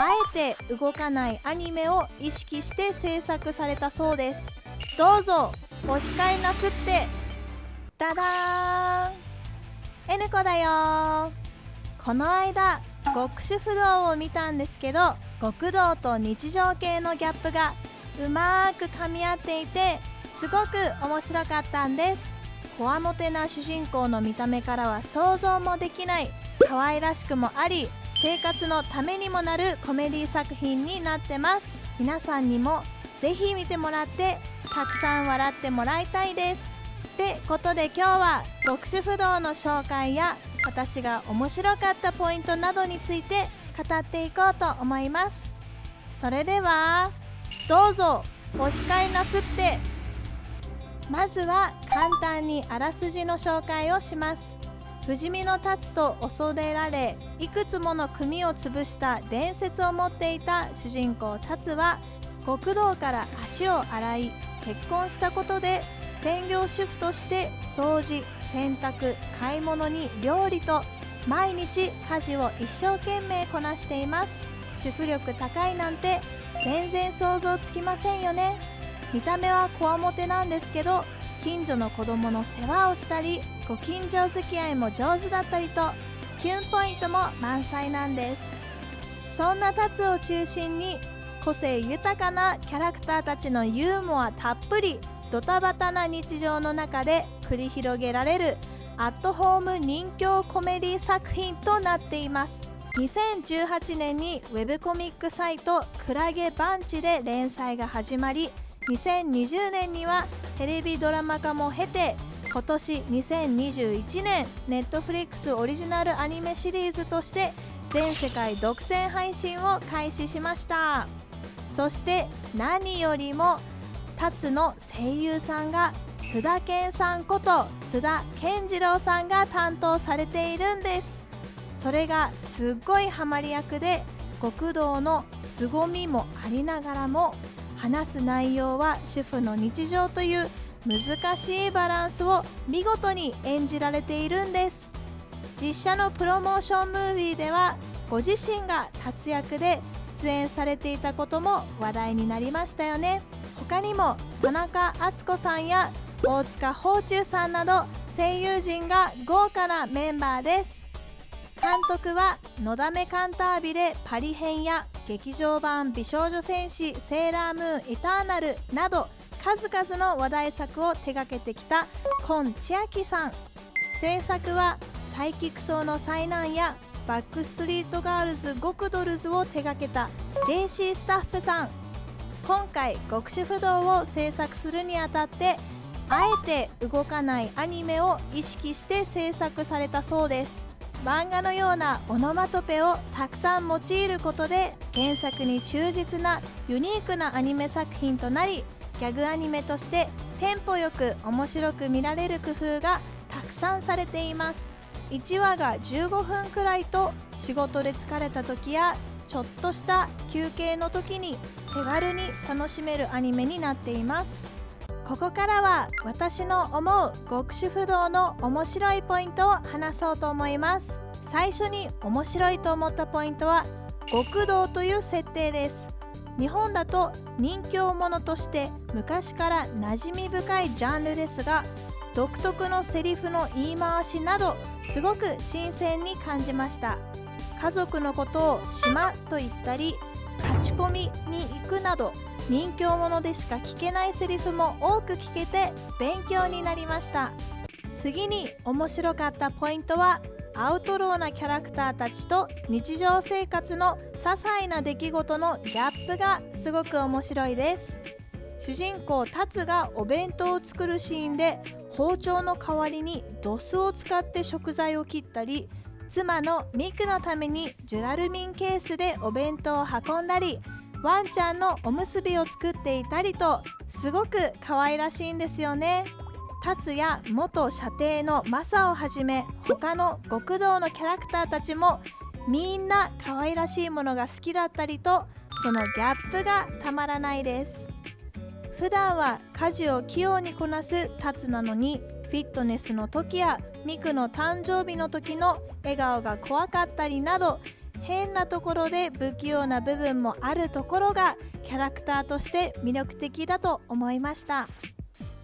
あえて動かないアニメを意識して制作されたそうです。どうぞお控えなすって。ダダーン、N 子だよ。この間極主不動を見たんですけど、極道と日常系のギャップがうまく噛み合っていてすごく面白かったんです。こわもてな主人公の見た目からは想像もできない可愛らしくもあり、生活のためにもなるコメディ作品になってます。皆さんにもぜひ見てもらってたくさん笑ってもらいたいです。ってことで今日は極主不動の紹介や私が面白かったポイントなどについて語っていこうと思います。それではどうぞお控えなすって。まずは簡単にあらすじの紹介をします。不死身の達と恐れられ、いくつもの組を潰した伝説を持っていた主人公達は極道から足を洗い、結婚したことで専業主婦として掃除、洗濯、買い物に料理と毎日家事を一生懸命こなしています。主婦力高いなんて全然想像つきませんよね。見た目はこわもてなんですけど、近所の子供の世話をしたり、ご近所付き合いも上手だったりとキュンポイントも満載なんです。そんな達を中心に個性豊かなキャラクターたちのユーモアたっぷり、ドタバタな日常の中で繰り広げられるアットホーム人形コメディ作品となっています。2018年にウェブコミックサイトクラゲバンチで連載が始まり、2020年にはテレビドラマ化も経て、今年2021年ネットフリックスオリジナルアニメシリーズとして全世界独占配信を開始しました。そして何よりも達の声優さんが津田健さんこと津田健次郎さんが担当されているんです。それがすっごいハマり役で、極道の凄みもありながらも話す内容は主婦の日常という難しいバランスを見事に演じられているんです。実写のプロモーションムービーではご自身が達役で出演されていたことも話題になりましたよね。他にも田中敦子さんや大塚芳忠さんなど声優陣が豪華なメンバーです。監督はのだめカンタービレパリ編や劇場版美少女戦士セーラームーンエターナルなど数々の話題作を手掛けてきた今千秋さん。制作はサイキックソーの災難やバックストリートガールズ極ドルズを手掛けた JC スタッフさん。今回極主不動を制作するにあたってあえて動かないアニメを意識して制作されたそうです。漫画のようなオノマトペをたくさん用いることで原作に忠実なユニークなアニメ作品となり、ギャグアニメとしてテンポよく面白く見られる工夫がたくさんされています。1話が15分くらいと、仕事で疲れた時やちょっとした休憩の時に手軽に楽しめるアニメになっています。ここからは私の思う極主不動の面白いポイントを話そうと思います。最初に面白いと思ったポイントは極道という設定です。日本だと人気者として昔から馴染み深いジャンルですが、独特のセリフの言い回しなどすごく新鮮に感じました。家族のことを島と言ったり、勝ち込みに行くなど人気者でしか聞けないセリフも多く聞けて勉強になりました。次に面白かったポイントはアウトローなキャラクターたちと日常生活の些細な出来事のギャップがすごく面白いです。主人公タツがお弁当を作るシーンで包丁の代わりにドスを使って食材を切ったり、妻のミクのためにジュラルミンケースでお弁当を運んだり、ワンちゃんのおむすびを作っていたりと、すごく可愛らしいんですよね。達や元舎弟のマサをはじめ他の極道のキャラクターたちもみんな可愛らしいものが好きだったりと、そのギャップがたまらないです。普段は家事を器用にこなす達なのに、フィットネスの時やミクの誕生日の時の笑顔が怖かったりなど、変なところで不器用な部分もあるところがキャラクターとして魅力的だと思いました。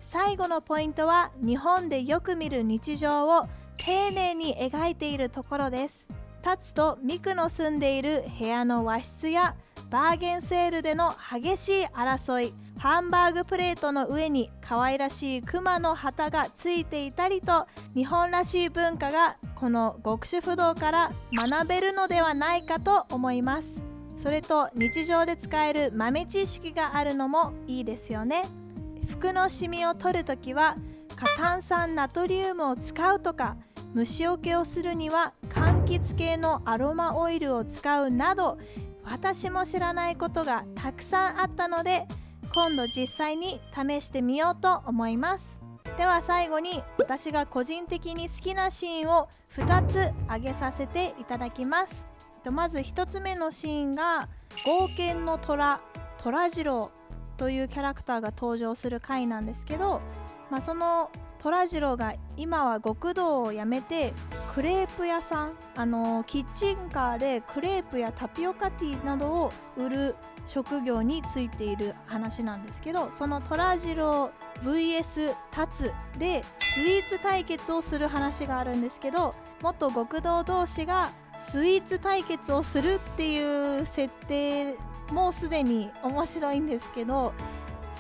最後のポイントは日本でよく見る日常を丁寧に描いているところです。タツとミクの住んでいる部屋の和室やバーゲンセールでの激しい争い、ハンバーグプレートの上に可愛らしいクマの旗がついていたりと、日本らしい文化がこの極主不動から学べるのではないかと思います。それと日常で使える豆知識があるのもいいですよね。服のシミを取るときは過炭酸ナトリウムを使うとか、虫除けをするには柑橘系のアロマオイルを使うなど、私も知らないことがたくさんあったので、今度実際に試してみようと思います。では最後に私が個人的に好きなシーンを2つ挙げさせていただきます。まず1つ目のシーンが剛健の虎次郎というキャラクターが登場する回なんですけど、その虎次郎が今は極道を辞めてクレープ屋さん、キッチンカーでクレープやタピオカティーなどを売る職業についている話なんですけど、その虎次郎 vs タツでスイーツ対決をする話があるんですけど、元極道同士がスイーツ対決をするっていう設定もうすでに面白いんですけど、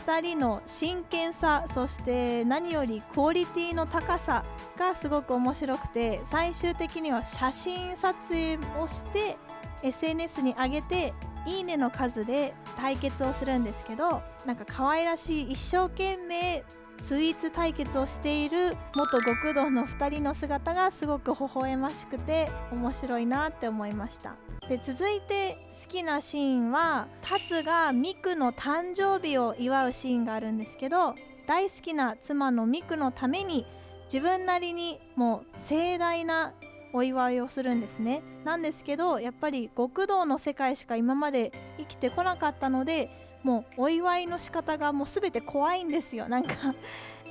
2人の真剣さ、そして何よりクオリティの高さがすごく面白くて、最終的には写真撮影をして SNS に上げていいねの数で対決をするんですけど、なんか可愛らしい一生懸命スイーツ対決をしている元極道の2人の姿がすごく微笑ましくて面白いなって思いました。で続いて好きなシーンはタツがミクの誕生日を祝うシーンがあるんですけど、大好きな妻のミクのために自分なりにもう盛大なお祝いをするんですね。なんですけどやっぱり極道の世界しか今まで生きてこなかったので、もうお祝いの仕方がもう全て怖いんですよ。なんか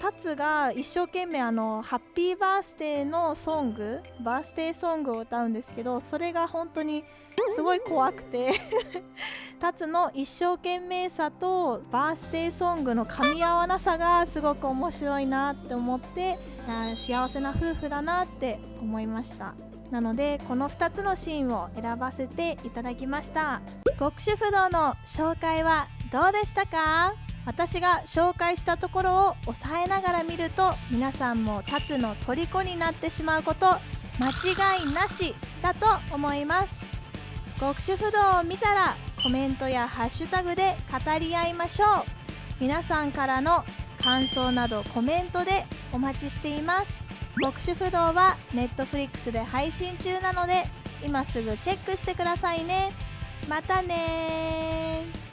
タツが一生懸命ハッピーバースデーのソング、バースデーソングを歌うんですけど、それが本当にすごい怖くてタツの一生懸命さとバースデーソングの噛み合わなさがすごく面白いなって思って、幸せな夫婦だなって思いました。なのでこの2つのシーンを選ばせていただきました。極主不動の紹介はどうでしたか？私が紹介したところを抑えながら見ると、皆さんもタツの虜になってしまうこと間違いなしだと思います。極主不動を見たらコメントやハッシュタグで語り合いましょう。皆さんからの感想などコメントでお待ちしています。極主不動は Netflix で配信中なので今すぐチェックしてくださいね。またねー。